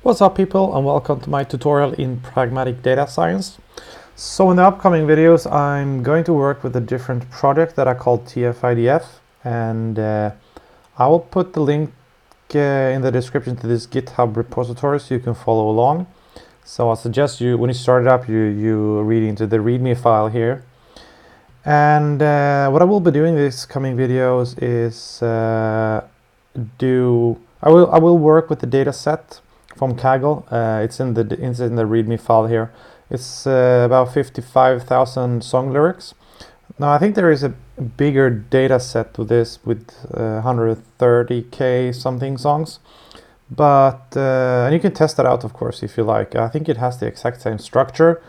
What's up people, and welcome to my tutorial in pragmatic data science. So in the upcoming videos I'm going to work with a different project that I call tfidf, and I will put the link in the description to this GitHub repository so you can follow along. So I suggest you, when you start it up, you read into the readme file here. And what I will be doing in these coming videos is I will work with the data set from Kaggle. It's in the readme file here. It's about 55,000 song lyrics. Now I think there is a bigger data set to this with 130k something songs, but and you can test that out, of course, if you like. I think it has the exact same structure,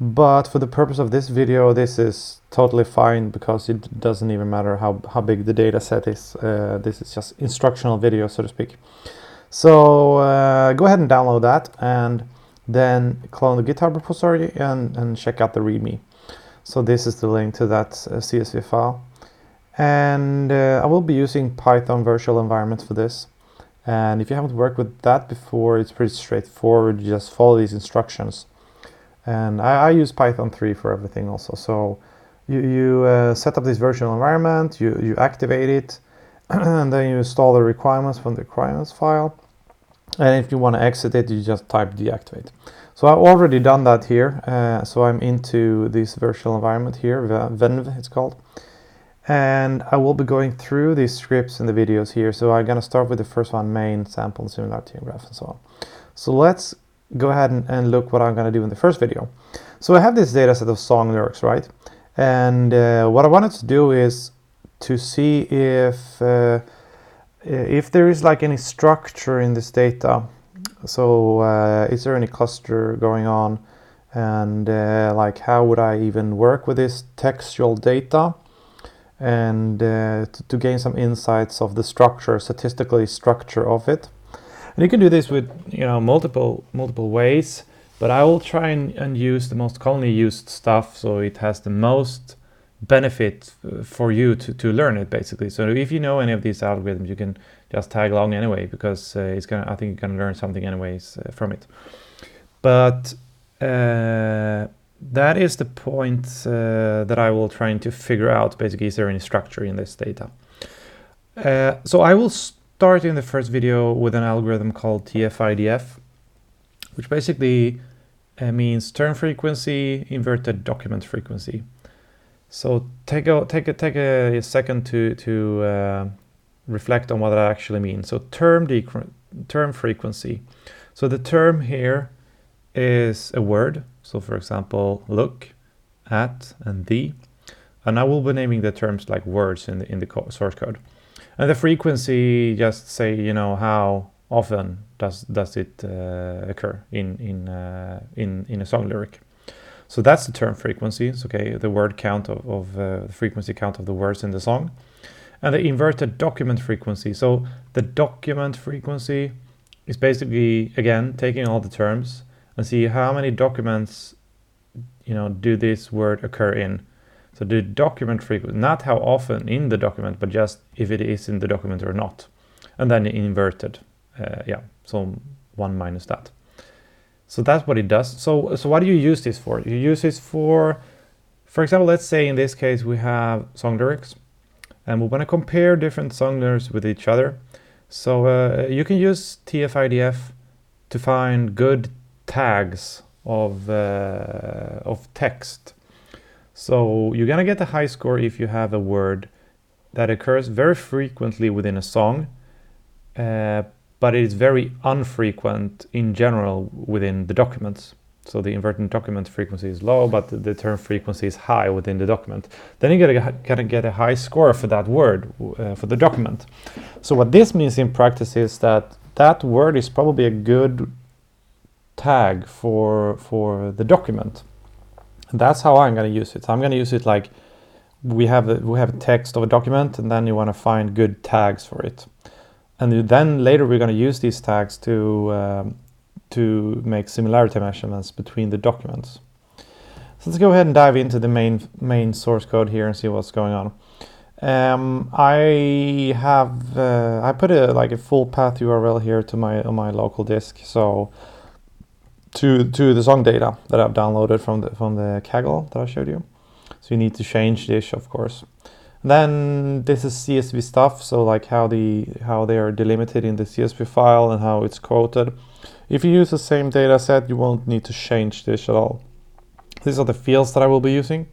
but for the purpose of this video, this is totally fine because it doesn't even matter how big the data set is. This is just instructional video, so to speak. So go ahead and download that and then clone the GitHub repository and check out the README. So this is the link to that CSV file. And I will be using Python virtual environment for this. And if you haven't worked with that before, it's pretty straightforward. You just follow these instructions. And I use Python 3 for everything also. So you set up this virtual environment, you activate it, and then you install the requirements from the requirements file. And if you want to exit it, you just type deactivate. So I've already done that here. So I'm into this virtual environment here, venv it's called. And I will be going through these scripts in the videos here. So I'm going to start with the first one, main, sample, similarity, and graph, and so on. So let's go ahead and look what I'm going to do in the first video. So I have this data set of song lyrics, right? And what I wanted to do is to see if there is like any structure in this data. So is there any cluster going on, and like how would I even work with this textual data, and to gain some insights of the structure, statistically structure of it. And you can do this with multiple ways, but I will try and use the most commonly used stuff so it has the most benefit for you to learn it, basically. So if you know any of these algorithms, you can just tag along anyway, because I think you're gonna learn something anyways from it. But that is the point that I will try to figure out. Basically, is there any structure in this data? So I will start in the first video with an algorithm called tfidf, which basically means term frequency inverted document frequency. So take a second to reflect on what that actually means. So term frequency. So the term here is a word. So for example, look, at, and the. And I will be naming the terms like words in the source code. And the frequency, just say how often does it occur in a song lyric. So that's the term frequency, okay, the word count of the frequency count of the words in the song. And the inverted document frequency. So the document frequency is basically, again, taking all the terms and see how many documents, do this word occur in. So the document frequency, not how often in the document, but just if it is in the document or not. And then inverted, so 1 minus that. So that's what it does. So what do you use this for? You use this for example, let's say in this case we have song lyrics, and we want to compare different song lyrics with each other. So you can use tfidf to find good tags of text. So you're gonna get a high score if you have a word that occurs very frequently within a song, but it is very infrequent in general within the documents. So the inverted document frequency is low, but the term frequency is high within the document. Then you're gonna get a high score for that word, for the document. So what this means in practice is that that word is probably a good tag for the document. And that's how I'm gonna use it. I'm gonna use it like we have a text of a document, and then you wanna find good tags for it. And then later we're going to use these tags to make similarity measurements between the documents. So let's go ahead and dive into the main source code here and see what's going on. I put a full path URL here to my local disk, so to the song data that I've downloaded from the Kaggle that I showed you. So you need to change this, of course. Then this is CSV stuff, so like how they are delimited in the CSV file and how it's quoted. If you use the same data set, you won't need to change this at all. These are the fields that I will be using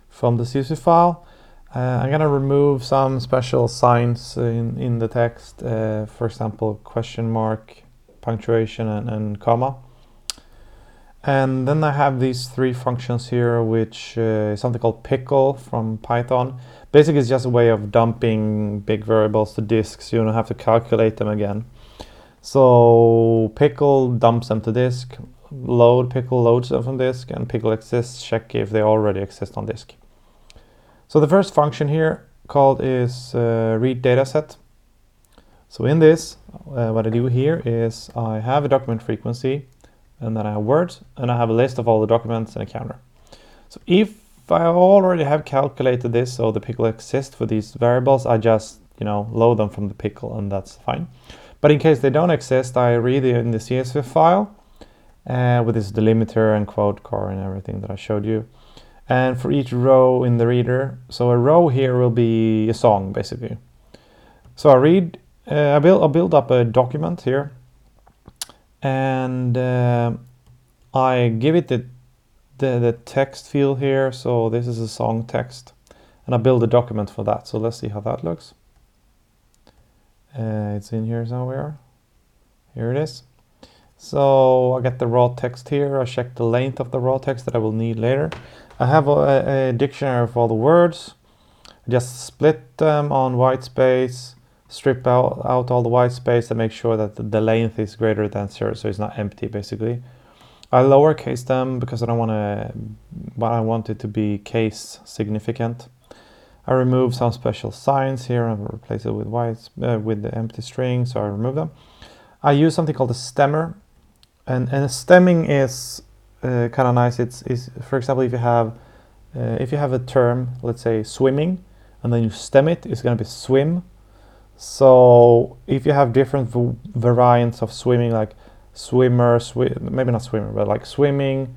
from the CSV file. I'm gonna remove some special signs in the text, for example, question mark, punctuation, and comma. And then I have these three functions here, which is something called pickle from Python. Basically, it's just a way of dumping big variables to disk, so you don't have to calculate them again. So pickle dumps them to disk, pickle loads them from disk, and pickle exists, check if they already exist on disk. So the first function here called is read dataset. So in this, what I do here is I have a document frequency, and then I have words, and I have a list of all the documents and a counter. So if I already have calculated this, so the pickle exists for these variables, I just load them from the pickle, and that's fine. But in case they don't exist, I read it in the CSV file with this delimiter and quote car and everything that I showed you. And for each row in the reader, so a row here will be a song basically. So I read, I build up a document here, and I give it the text field here. So this is a song text, and I build a document for that. So let's see how that looks. It's in here somewhere. Here it is. So I get the raw text here. I check the length of the raw text that I will need later. I have a dictionary of all the words. I just split them on white space, strip out all the white space and make sure that the length is greater than 0, so it's not empty basically. I lowercase them because I want it to be case significant. I remove some special signs here and replace it with with the empty string, so I remove them. I use something called a stemmer, and stemming is kind of nice. It's for example, if you have a term, let's say swimming, and then you stem it, it's going to be swim. So if you have different variants of swimming, like swimmer, maybe not swimmer, but like swimming,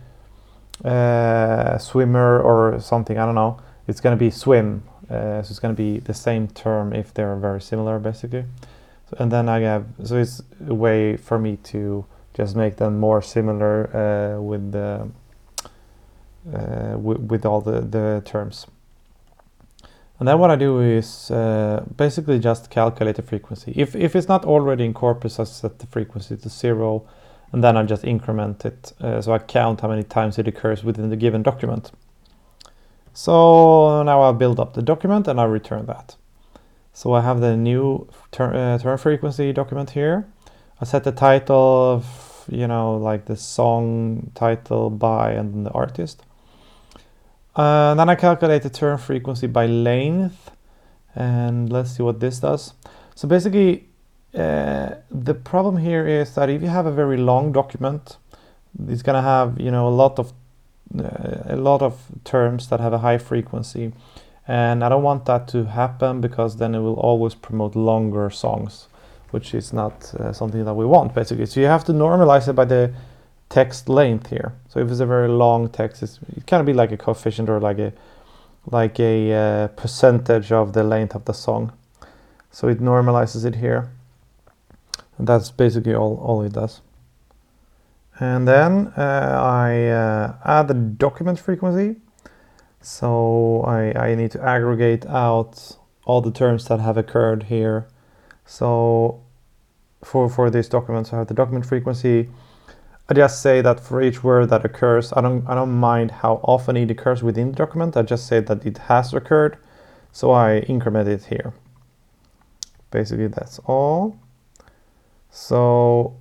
swimmer or something, I don't know, it's going to be swim. So it's going to be the same term if they're very similar basically. So, and then so it's a way for me to just make them more similar with all the terms. And then what I do is basically just calculate the frequency. If it's not already in corpus, I set the frequency to 0, and then I just increment it. So I count how many times it occurs within the given document. So now I build up the document and I return that. So I have the new term frequency document here. I set the title of, like the song title by and the artist. Then I calculate the term frequency by length, and let's see what this does. So basically, the problem here is that if you have a very long document, it's gonna have a lot of terms that have a high frequency, and I don't want that to happen because then it will always promote longer songs, which is not something that we want basically. So you have to normalize it by the text length here. So if it's a very long text, it can be like a coefficient or like a percentage of the length of the song. So it normalizes it here, and that's basically all it does. And then I add the document frequency. So I need to aggregate out all the terms that have occurred here. So for these documents, I have the document frequency. I just say that for each word that occurs, I don't mind how often it occurs within the document. I just say that it has occurred, so I increment it here. Basically, that's all. So,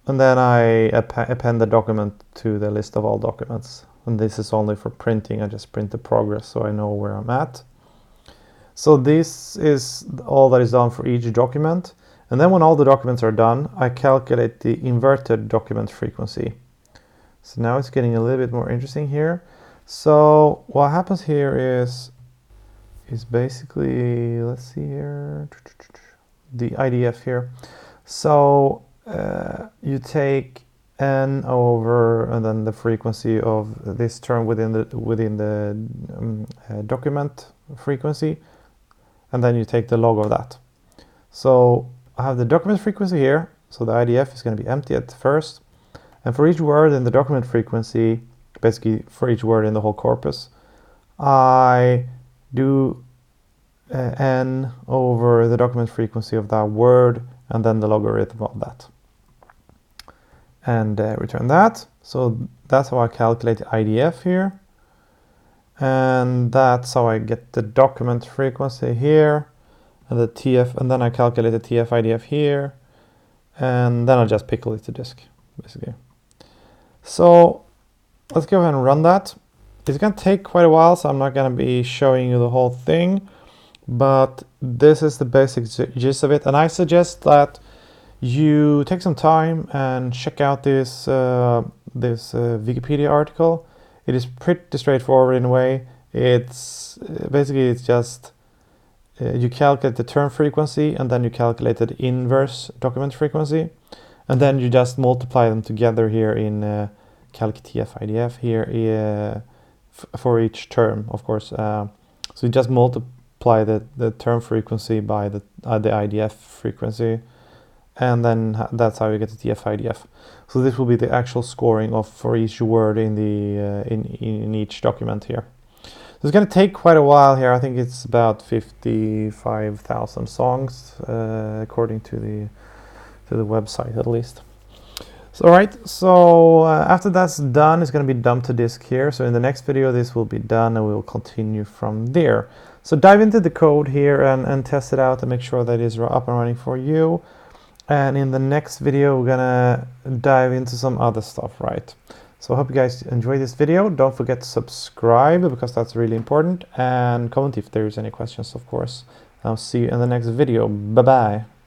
and then I append the document to the list of all documents. And this is only for printing. I just print the progress so I know where I'm at. So this is all that is done for each document. And then when all the documents are done, I calculate the inverted document frequency. So now it's getting a little bit more interesting here. So what happens here is is basically, let's see here, the IDF here. So you take n over and then the frequency of this term within the document frequency, and then you take the log of that. So I have the document frequency here, so the IDF is going to be empty at first, and for each word in the document frequency, basically for each word in the whole corpus, I do n over the document frequency of that word and then the logarithm of that, and return that. So that's how I calculate the IDF here, and that's how I get the document frequency here, and the TF, and then I calculate the TF IDF here, and then I'll just pickle it to disk, basically. So let's go ahead and run that. It's going to take quite a while, so I'm not going to be showing you the whole thing, but this is the basic gist of it, and I suggest that you take some time and check out this Wikipedia article. It is pretty straightforward in a way. It's basically, it's just you calculate the term frequency and then you calculate the inverse document frequency, and then you just multiply them together here in calc TF IDF here for each term, of course. So you just multiply the term frequency by the IDF frequency, and then that's how you get the TF IDF. So this will be the actual scoring for each word in the in each document here. So it's going to take quite a while here. I think it's about 55,000 songs according to the website, at least. So all right, so after that's done, it's going to be dumped to disk here. So in the next video, this will be done, and we will continue from there. So dive into the code here and test it out and make sure that it is up and running for you. And in the next video, we're gonna dive into some other stuff, right? So I hope you guys enjoy this video. Don't forget to subscribe, because that's really important, and comment if there's any questions, of course. I'll see you in the next video. Bye-bye.